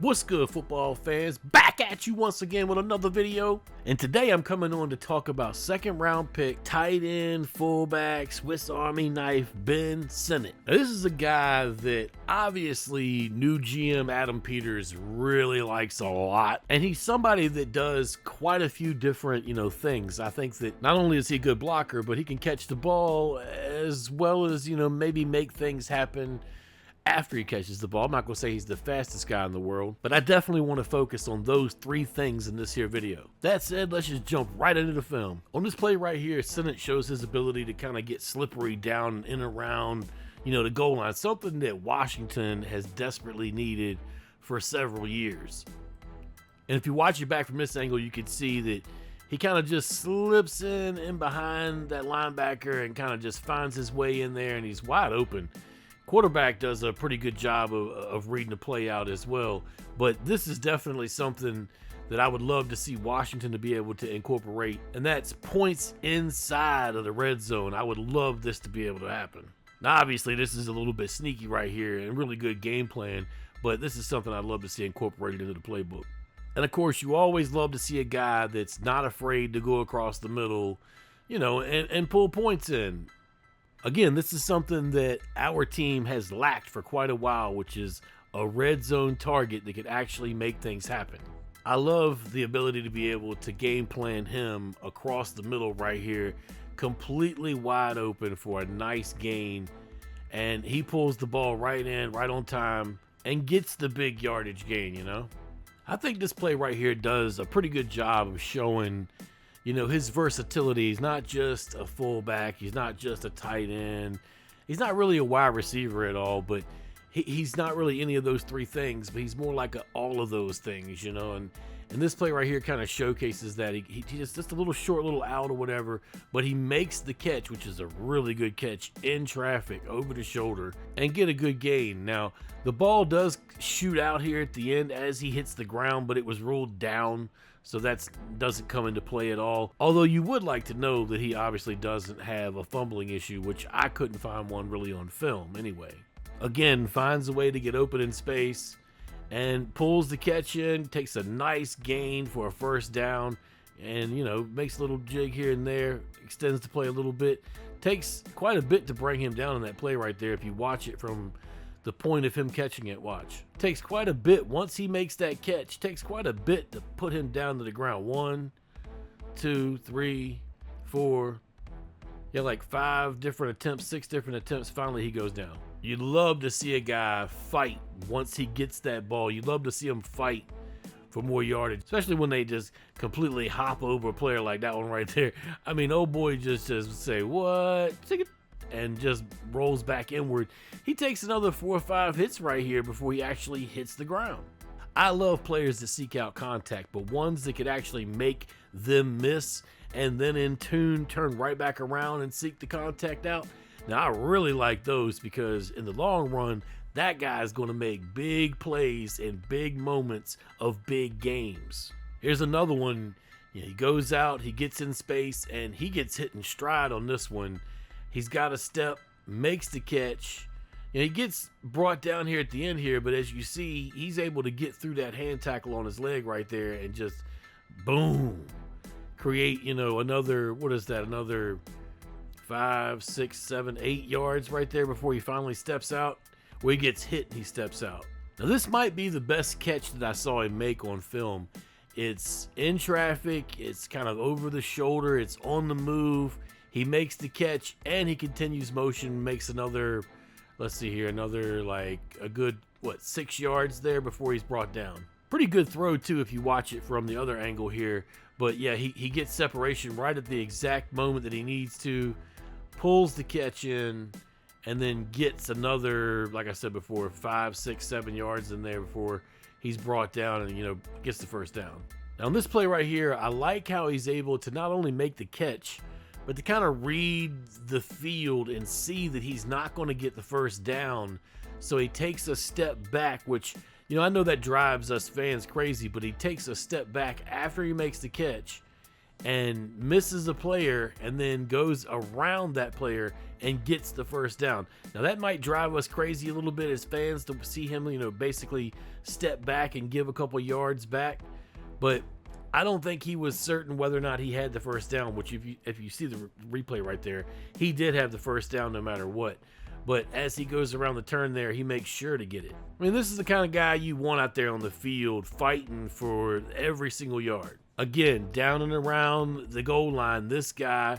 What's good, football fans? Back at you once again with another video. And today I'm coming on to talk about second round pick, tight end, fullback, Swiss Army knife, Ben Sinnott. Now, this is a guy that obviously new GM Adam Peters really likes a lot. And he's somebody that does quite a few different, things. I think that not only is he a good blocker, but he can catch the ball as well as, maybe make things happen after he catches the ball. I'm not going to say he's the fastest guy in the world, but I definitely want to focus on those three things in this here video. That said, let's just jump right into the film. On this play right here, Sinnott shows his ability to kind of get slippery down in and around, the goal line, something that Washington has desperately needed for several years. And if you watch it back from this angle, you can see that he kind of just slips in behind that linebacker and kind of just finds his way in there, and he's wide open. Quarterback does a pretty good job of reading the play out as well, but this is definitely something that I would love to see Washington to be able to incorporate, and that's points inside of the red zone. I would love this to be able to happen. Now, obviously, this is a little bit sneaky right here and really good game plan, but this is something I'd love to see incorporated into the playbook. And, of course, you always love to see a guy that's not afraid to go across the middle, and pull points in. Again, this is something that our team has lacked for quite a while, which is a red zone target that could actually make things happen. I love the ability to be able to game plan him across the middle right here, completely wide open for a nice gain, and he pulls the ball right in, right on time, and gets the big yardage gain, I think this play right here does a pretty good job of showing his versatility. He's not just a fullback. He's not just a tight end. He's not really a wide receiver at all, but he's not really any of those three things, but he's more like all of those things, and this play right here kind of showcases that. He just a little short, little out or whatever, but he makes the catch, which is a really good catch in traffic over the shoulder and get a good gain. Now, the ball does shoot out here at the end as he hits the ground, but it was ruled down, so that doesn't come into play at all. Although you would like to know that he obviously doesn't have a fumbling issue, which I couldn't find one really on film anyway. Again, finds a way to get open in space and pulls the catch in, takes a nice gain for a first down, and, makes a little jig here and there, extends the play a little bit. Takes quite a bit to bring him down in that play right there if you watch it from the point of him catching it. Watch. Takes quite a bit once he makes that catch. Takes quite a bit to put him down to the ground. 1, 2, 3, 4. Yeah, like 5 different attempts, 6 different attempts. Finally, he goes down. You'd love to see a guy fight once he gets that ball. You'd love to see him fight for more yardage, especially when they just completely hop over a player like that one right there. I mean, old boy just say, what? And just rolls back inward. He takes another 4 or 5 hits right here before he actually hits the ground. I love players that seek out contact, but ones that could actually make them miss and then in tune turn right back around and seek the contact out. Now, I really like those because in the long run, that guy is going to make big plays in big moments of big games. Here's another one. He goes out, he gets in space, and he gets hit in stride on this one. He's got a step, makes the catch. He gets brought down here at the end here, but as you see, he's able to get through that hand tackle on his leg right there and just boom, create, another, another 5, 6, 7, 8 yards right there before he finally steps out, where he gets hit and he steps out. Now, this might be the best catch that I saw him make on film. It's in traffic, it's kind of over the shoulder, it's on the move. He makes the catch and he continues motion, makes another, another like a good, 6 yards there before he's brought down. Pretty good throw too if you watch it from the other angle here. But yeah, he gets separation right at the exact moment that he needs to, pulls the catch in, and then gets another, like I said before, 5, 6, 7 yards in there before he's brought down and, gets the first down. Now, on this play right here, I like how he's able to not only make the catch, but to kind of read the field and see that he's not going to get the first down. So he takes a step back, which, I know that drives us fans crazy, but he takes a step back after he makes the catch and misses a player and then goes around that player and gets the first down. Now that might drive us crazy a little bit as fans to see him, basically step back and give a couple yards back, but I don't think he was certain whether or not he had the first down, which if you see the replay right there, he did have the first down no matter what. But as he goes around the turn there, he makes sure to get it. I mean, this is the kind of guy you want out there on the field fighting for every single yard. Again, down and around the goal line, this guy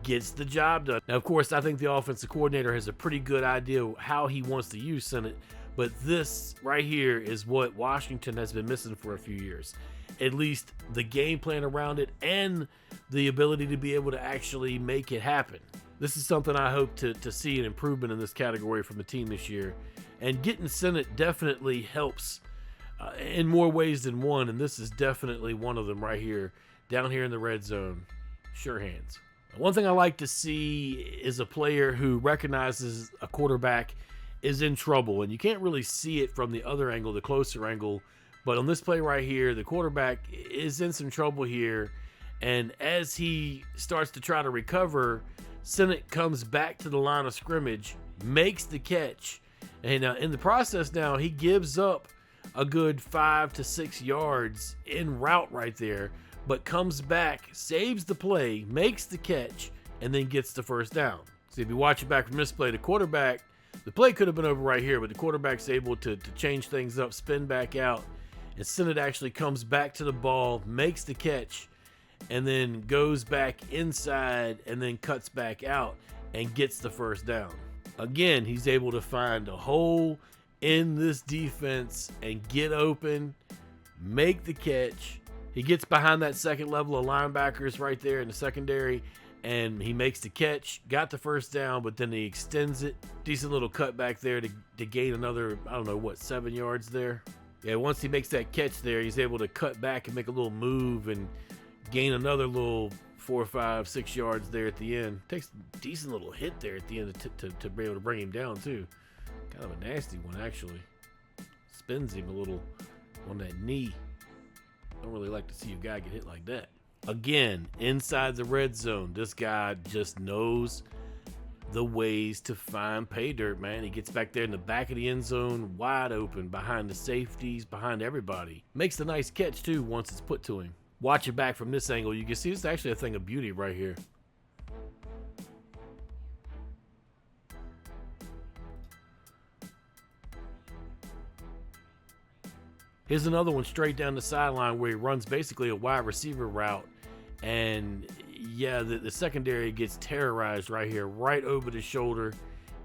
gets the job done. Now, of course, I think the offensive coordinator has a pretty good idea how he wants to use Sinnott, but this right here is what Washington has been missing for a few years. At least the game plan around it and the ability to be able to actually make it happen. This is something I hope to see an improvement in this category from the team this year. And getting Sinnott definitely helps in more ways than one, and this is definitely one of them right here, down here in the red zone. Sure hands. One thing I like to see is a player who recognizes a quarterback is in trouble, and you can't really see it from the other angle, the closer angle, but on this play right here, the quarterback is in some trouble here, and as he starts to try to recover, Sinnott comes back to the line of scrimmage, makes the catch, and in the process now, he gives up a good 5 to 6 yards en route right there, but comes back, saves the play, makes the catch, and then gets the first down. So if you watch it back from this play, the play could have been over right here, but the quarterback's able to change things up, spin back out, and Sinnott actually comes back to the ball, makes the catch, and then goes back inside and then cuts back out and gets the first down. Again, he's able to find a hole in this defense and get open, make the catch. He gets behind that second level of linebackers right there in the secondary, and he makes the catch, got the first down, but then he extends it. Decent little cutback there to gain another, 7 yards there. Yeah, once he makes that catch there, he's able to cut back and make a little move and gain another little 4, 5, 6 yards there at the end. Takes a decent little hit there at the end to be able to bring him down too. Kind of a nasty one actually. Spins him a little on that knee. Don't really like to see a guy get hit like that. Again, inside the red zone, this guy just knows the ways to find pay dirt, man. He gets back there in the back of the end zone, wide open, behind the safeties, behind everybody. Makes a nice catch too once it's put to him. Watch it back from this angle, you can see it's actually a thing of beauty right here. Here's another one straight down the sideline where he runs basically a wide receiver route. And yeah, the secondary gets terrorized right here, right over the shoulder.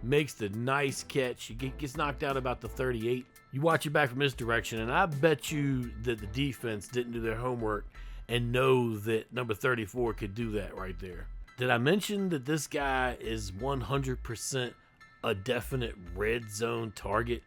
Makes the nice catch. He gets knocked out about the 38. You watch it back from this direction, and I bet you that the defense didn't do their homework and know that number 34 could do that right there. Did I mention that this guy is 100% a definite red zone target?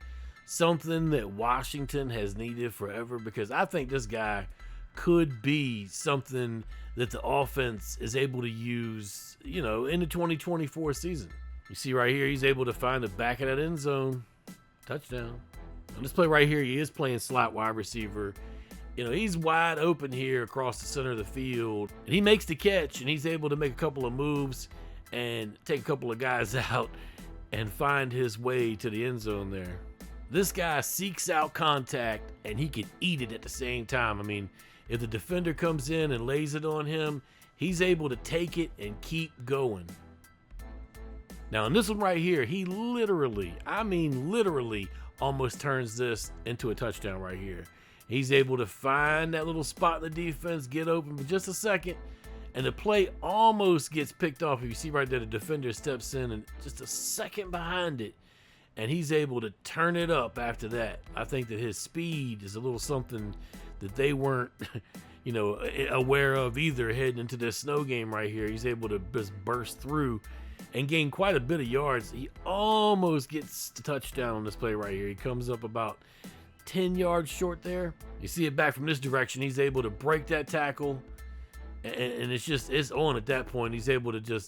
Something that Washington has needed forever, because I think this guy could be something that the offense is able to use, in the 2024 season. You see right here, he's able to find the back of that end zone. Touchdown. On this play right here, he is playing slot wide receiver. He's wide open here across the center of the field. And he makes the catch, and he's able to make a couple of moves and take a couple of guys out and find his way to the end zone there. This guy seeks out contact, and he can eat it at the same time. I mean, if the defender comes in and lays it on him, he's able to take it and keep going. Now, in this one right here, he literally almost turns this into a touchdown right here. He's able to find that little spot in the defense, get open for just a second, and the play almost gets picked off. If you see right there, the defender steps in and just a second behind it, and he's able to turn it up after that. I think that his speed is a little something that they weren't, aware of either heading into this snow game right here. He's able to just burst through and gain quite a bit of yards. He almost gets the touchdown on this play right here. He comes up about 10 yards short there. You see it back from this direction. He's able to break that tackle, and it's on at that point. He's able to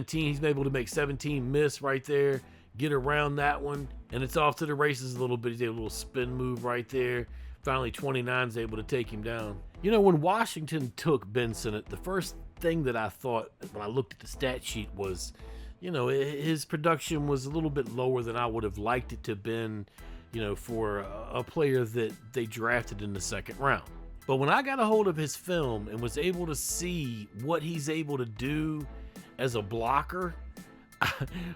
he's able to make 17 miss right there, get around that one, and it's off to the races a little bit. He's able to do a little spin move right there. Finally, 29 is able to take him down. You know, when Washington took Ben Sinnott, the first thing that I thought when I looked at the stat sheet was, you know, his production was a little bit lower than I would have liked it to have been, you know, for a player that they drafted in the 2nd round. But when I got a hold of his film and was able to see what he's able to do as a blocker,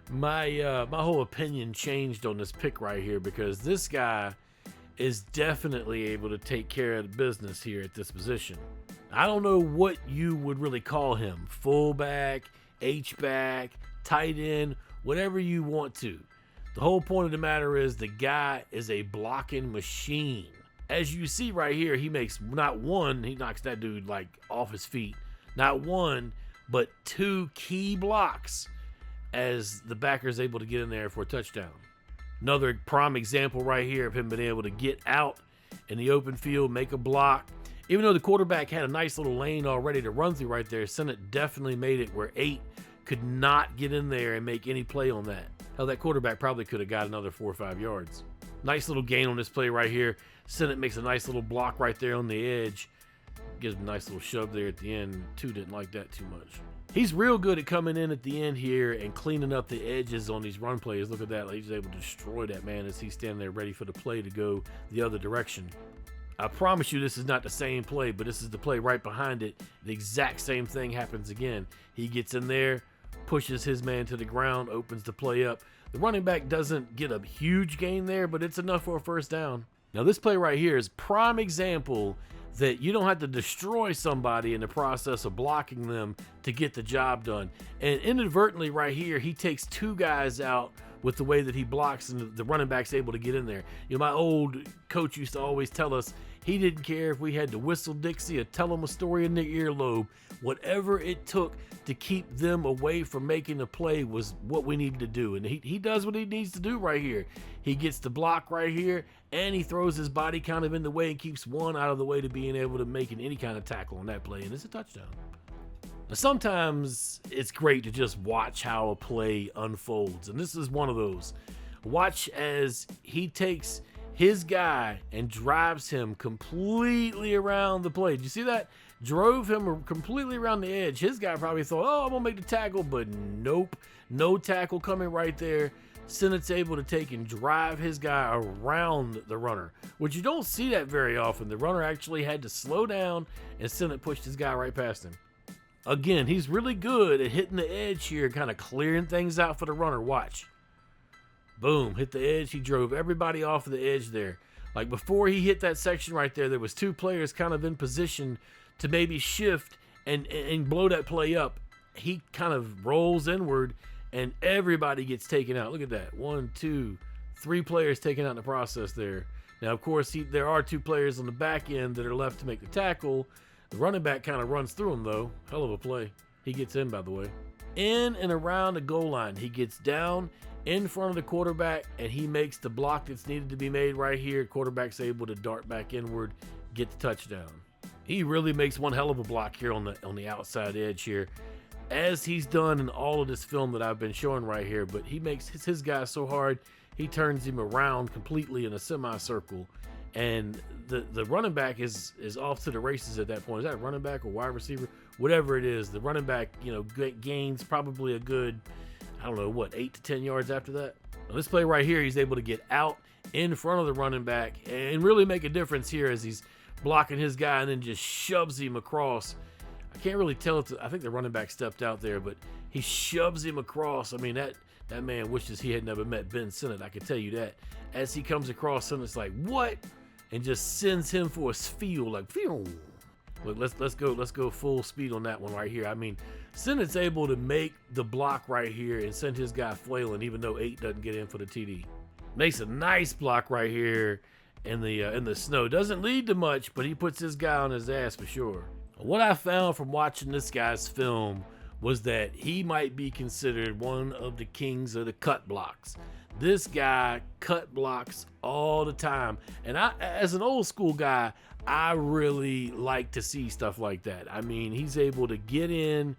my whole opinion changed on this pick right here, because this guy is definitely able to take care of the business here at this position. I don't know what you would really call him, fullback, H-back, tight end, whatever you want to. The whole point of the matter is the guy is a blocking machine. As you see right here, he makes not one, he knocks that dude like off his feet, not one, but 2 key blocks as the backer is able to get in there for a touchdown. Another prime example right here of him being able to get out in the open field, make a block. Even though the quarterback had a nice little lane already to run through right there, Sinnott definitely made it where 8 could not get in there and make any play on that. Hell, that quarterback probably could have got another 4 or 5 yards. Nice little gain on this play right here. Sinnott makes a nice little block right there on the edge. Gives him a nice little shove there at the end. 2 didn't like that too much. He's real good at coming in at the end here and cleaning up the edges on these run plays. Look at that. Like, he's able to destroy that man as he's standing there ready for the play to go the other direction. I promise you this is not the same play, but this is the play right behind it. The exact same thing happens again. He gets in there, pushes his man to the ground, opens the play up. The running back doesn't get a huge gain there, but it's enough for a first down. Now this play right here is prime example that you don't have to destroy somebody in the process of blocking them to get the job done. And inadvertently right here, he takes 2 guys out with the way that he blocks, and the running back's able to get in there. You know, my old coach used to always tell us he didn't care if we had to whistle Dixie or tell them a story in their earlobe. Whatever it took to keep them away from making a play was what we needed to do. And he does what he needs to do right here. He gets the block right here, and he throws his body kind of in the way and keeps one out of the way to being able to make any kind of tackle on that play, and it's a touchdown. Now, sometimes it's great to just watch how a play unfolds, and this is one of those. Watch as he takes his guy and drives him completely around the play. Did you see that? Drove him completely around the edge. His guy probably thought, oh, I'm gonna make the tackle, but nope, no tackle coming right there. Sinnott's able to take and drive his guy around the runner, which you don't see that very often. The runner actually had to slow down, and Sinnott pushed his guy right past him. Again, he's really good at hitting the edge here, kind of clearing things out for the runner. Watch. Boom, hit the edge. He drove everybody off of the edge there. Like before he hit that section right there was 2 players kind of in position to maybe shift and blow that play up. He kind of rolls inward, and everybody gets taken out. Look at that. 1, 2, 3 players taken out in the process there. Now, of course, there are 2 players on the back end that are left to make the tackle. The running back kind of runs through him, though. Hell of a play. He gets in, by the way. In and around the goal line. He gets down in front of the quarterback, and he makes the block that's needed to be made right here. Quarterback's able to dart back inward, get the touchdown. He really makes one hell of a block here on the outside edge here, as he's done in all of this film that I've been showing right here. But he makes his guy so hard, he turns him around completely in a semicircle, and the running back is off to the races at that point. Is that running back or wide receiver? Whatever it is, the running back, you know, gains probably a good, I don't know, what, 8 to 10 yards after that. Now, this play right here, he's able to get out in front of the running back and really make a difference here as he's blocking his guy and then just shoves him across. I can't really tell I think the running back stepped out there, but he shoves him across. I mean, that man wishes he had never met Ben Sinnott, I can tell you that. As he comes across, Sinnott's like, what? And just sends him for a spiel, like, phew. Look, let's go full speed on that one right here. I mean, Sinnott's able to make the block right here and send his guy flailing, even though 8 doesn't get in for the TD. Makes a nice block right here in the snow. Doesn't lead to much, but he puts his guy on his ass for sure. What I found from watching this guy's film was that he might be considered one of the kings of the cut blocks. This guy cut blocks all the time. And I, as an old school guy, I really like to see stuff like that. I mean, he's able to get in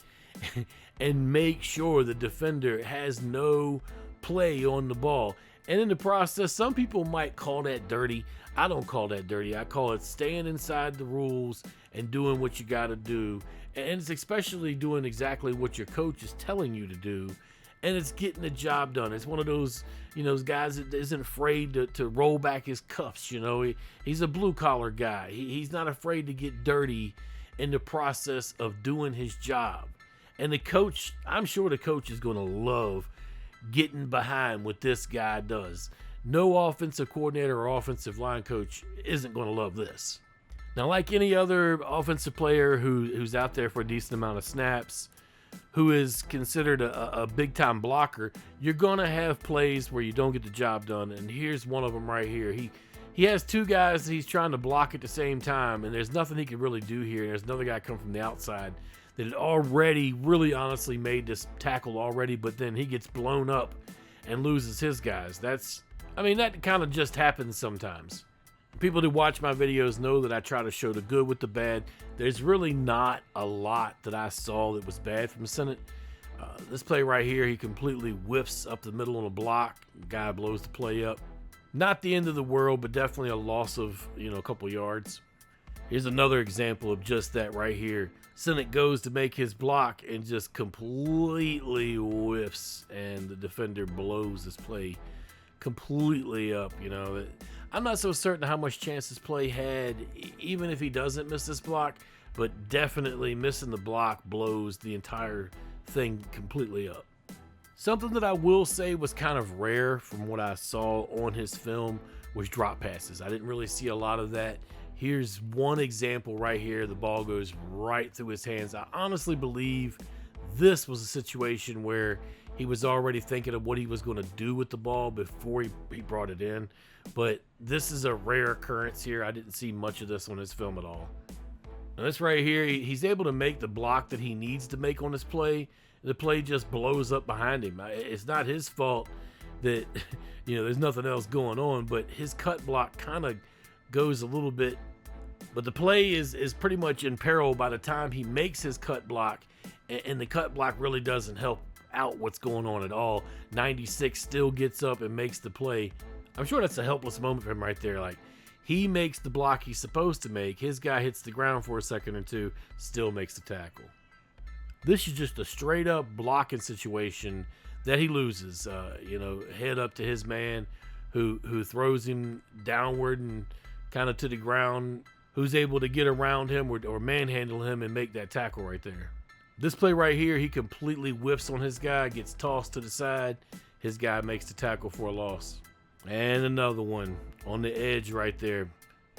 and make sure the defender has no play on the ball. And in the process, some people might call that dirty. I don't call that dirty. I call it staying inside the rules and doing what you got to do. And it's especially doing exactly what your coach is telling you to do. And it's getting the job done. It's one of those, those guys that isn't afraid to roll back his cuffs. He's a blue collar guy. He's not afraid to get dirty in the process of doing his job. And the coach, I'm sure the coach is going to love getting behind what this guy does. No offensive coordinator or offensive line coach isn't going to love this. Now, like any other offensive player who's out there for a decent amount of snaps, who is considered a big-time blocker, you're going to have plays where you don't get the job done. And here's one of them right here. He has two guys that he's trying to block at the same time, and there's nothing he can really do here. There's another guy come from the outside that had already really honestly made this tackle already, but then he gets blown up and loses his guys. That kind of just happens sometimes. People who watch my videos know that I try to show the good with the bad. There's really not a lot that I saw that was bad from Sinnott. This play right here, he completely whiffs up the middle on a block. The guy blows the play up. Not the end of the world, but definitely a loss of, a couple yards. Here's another example of just that right here. Sinnott goes to make his block and just completely whiffs, and the defender blows this play completely up. I'm not so certain how much chance this play had, even if he doesn't miss this block, but definitely missing the block blows the entire thing completely up. Something that I will say was kind of rare from what I saw on his film was drop passes. I didn't really see a lot of that. Here's one example right here. The ball goes right through his hands. I honestly believe this was a situation where he was already thinking of what he was going to do with the ball before he brought it in. But this is a rare occurrence here. I didn't see much of this on his film at all. Now this right here, he's able to make the block that he needs to make on this play. The play just blows up behind him. It's not his fault that, there's nothing else going on, but his cut block kind of goes a little bit. But the play is pretty much in peril by the time he makes his cut block, and the cut block really doesn't help out what's going on at all. 96 still gets up and makes the play. I'm sure that's a helpless moment for him right there. Like, he makes the block he's supposed to make. His guy hits the ground for a second or two, still makes the tackle. This is just a straight up blocking situation that he loses. Head up to his man who throws him downward and kind of to the ground, who's able to get around him or manhandle him and make that tackle right there. This play right here, he completely whiffs on his guy, gets tossed to the side. His guy makes the tackle for a loss. And another one on the edge right there,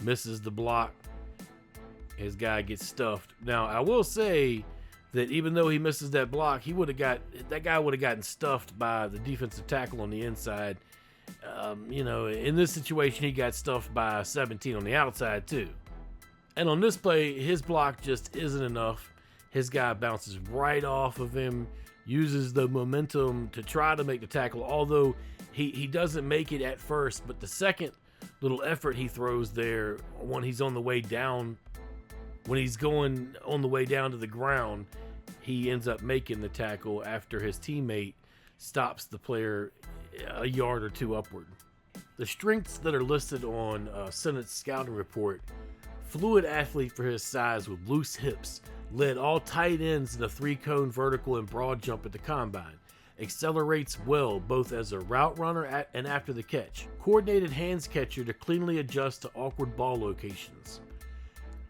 misses the block. His guy gets stuffed. Now, I will say that even though he misses that block, that guy would have gotten stuffed by the defensive tackle on the inside. In this situation, he got stuffed by 17 on the outside too. And on this play, his block just isn't enough. His guy bounces right off of him, uses the momentum to try to make the tackle, although he doesn't make it at first. But the second little effort he throws there when he's on the way down, when he's going on the way down to the ground, he ends up making the tackle after his teammate stops the player a yard or two upward. The strengths that are listed on Sinnott's scouting report: fluid athlete for his size with loose hips, led all tight ends in a 3-cone vertical and broad jump at the combine, accelerates well both as a route runner and after the catch, coordinated hands catcher to cleanly adjust to awkward ball locations,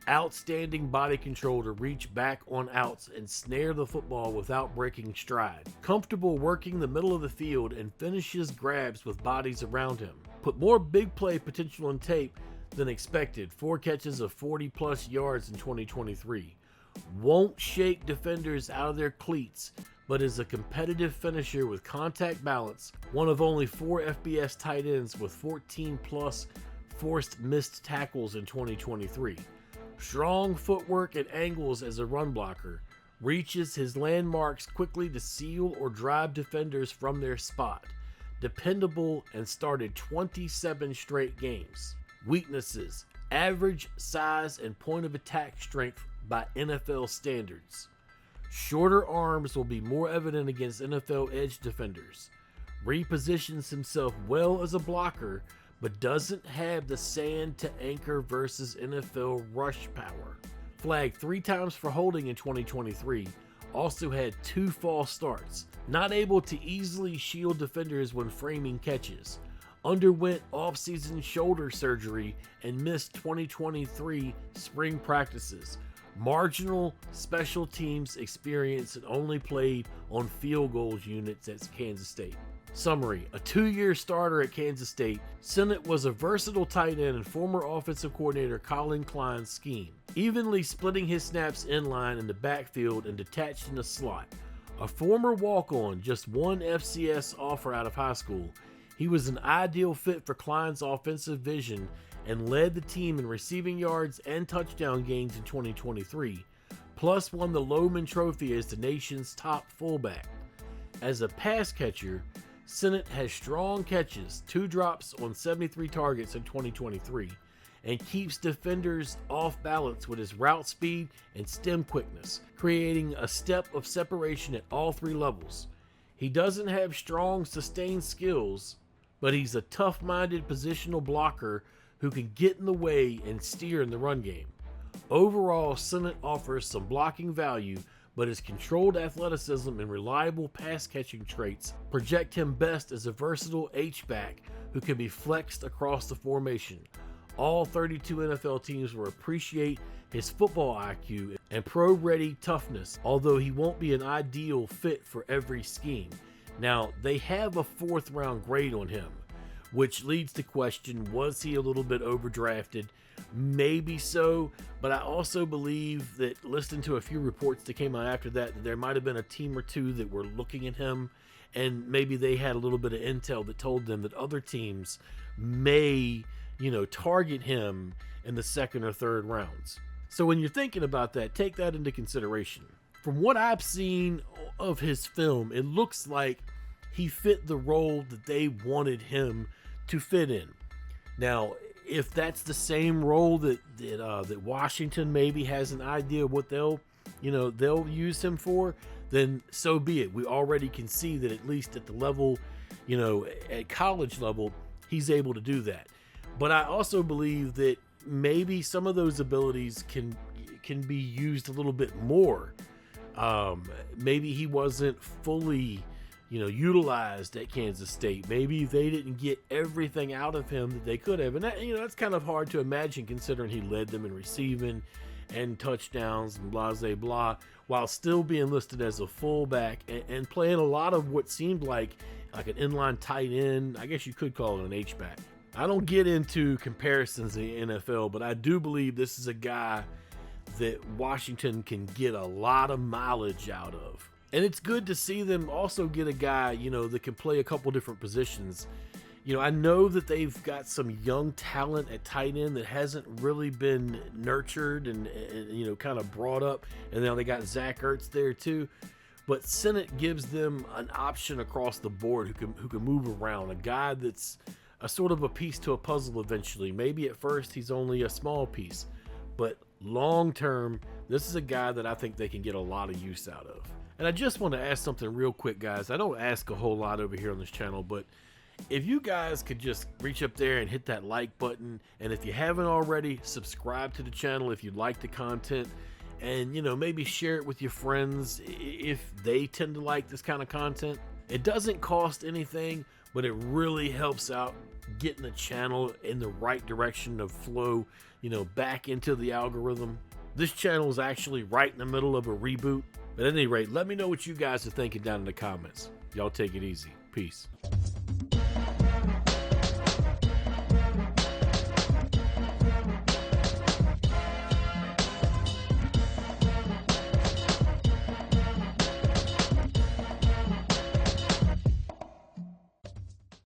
outstanding body control to reach back on outs and snare the football without breaking stride, comfortable working the middle of the field and finishes grabs with bodies around him, put more big play potential on tape than expected, 4 catches of 40+ yards in 2023, won't shake defenders out of their cleats, but is a competitive finisher with contact balance, one of only 4 FBS tight ends with 14+ forced missed tackles in 2023. Strong footwork and angles as a run blocker, reaches his landmarks quickly to seal or drive defenders from their spot. Dependable and started 27 straight games. Weaknesses: average size and point of attack strength by NFL standards. Shorter arms will be more evident against NFL edge defenders. repositions himself well as a blocker, but doesn't have the sand to anchor versus NFL rush power. Flagged 3 times for holding in 2023, also had 2 false starts, not able to easily shield defenders when framing catches, underwent off-season shoulder surgery and missed 2023 spring practices, marginal special teams experience and only played on field goals units at Kansas State. Summary: a 2-year starter at Kansas State, Sinnott was a versatile tight end and former offensive coordinator Colin Klein's scheme, evenly splitting his snaps inline in the backfield and detached in the slot. A former walk-on, just 1 FCS offer out of high school, he was an ideal fit for Klein's offensive vision and led the team in receiving yards and touchdown gains in 2023, plus won the Lowman Trophy as the nation's top fullback. As a pass catcher, Sinnott has strong catches, 2 drops on 73 targets in 2023, and keeps defenders off balance with his route speed and stem quickness, creating a step of separation at all 3 levels. He doesn't have strong sustained skills, but he's a tough-minded positional blocker who can get in the way and steer in the run game. Overall, Sinnott offers some blocking value, but his controlled athleticism and reliable pass-catching traits project him best as a versatile H-back who can be flexed across the formation. All 32 NFL teams will appreciate his football IQ and pro-ready toughness, although he won't be an ideal fit for every scheme. Now, they have a 4th-round grade on him, which leads to question, was he a little bit overdrafted? Maybe so, but I also believe that, listening to a few reports that came out after that there might have been a team or 2 that were looking at him, and maybe they had a little bit of intel that told them that other teams may, target him in the 2nd or 3rd rounds. So when you're thinking about that, take that into consideration. From what I've seen of his film, it looks like he fit the role that they wanted him to fit in. Now, if that's the same role that Washington maybe has an idea of what they'll use him for, then so be it. We already can see that at least at the level, at college level, he's able to do that. But I also believe that maybe some of those abilities can be used a little bit more. Maybe he wasn't fully utilized at Kansas State. Maybe they didn't get everything out of him that they could have. And that, that's kind of hard to imagine considering he led them in receiving and touchdowns and blah, blah, blah, while still being listed as a fullback and playing a lot of what seemed like an inline tight end. I guess you could call it an H-back. I don't get into comparisons in the NFL, but I do believe this is a guy that Washington can get a lot of mileage out of. And it's good to see them also get a guy, that can play a couple different positions. I know that they've got some young talent at tight end that hasn't really been nurtured and kind of brought up. And now they got Zach Ertz there too. But Sinnott gives them an option across the board who can move around. A guy that's a sort of a piece to a puzzle eventually. Maybe at first he's only a small piece. But long term, this is a guy that I think they can get a lot of use out of. And I just want to ask something real quick, guys. I don't ask a whole lot over here on this channel, but if you guys could just reach up there and hit that like button, and if you haven't already, subscribe to the channel if you like the content, and maybe share it with your friends if they tend to like this kind of content. It doesn't cost anything, but it really helps out getting the channel in the right direction of flow, back into the algorithm. This channel is actually right in the middle of a reboot. But at any rate, let me know what you guys are thinking down in the comments. Y'all take it easy. Peace.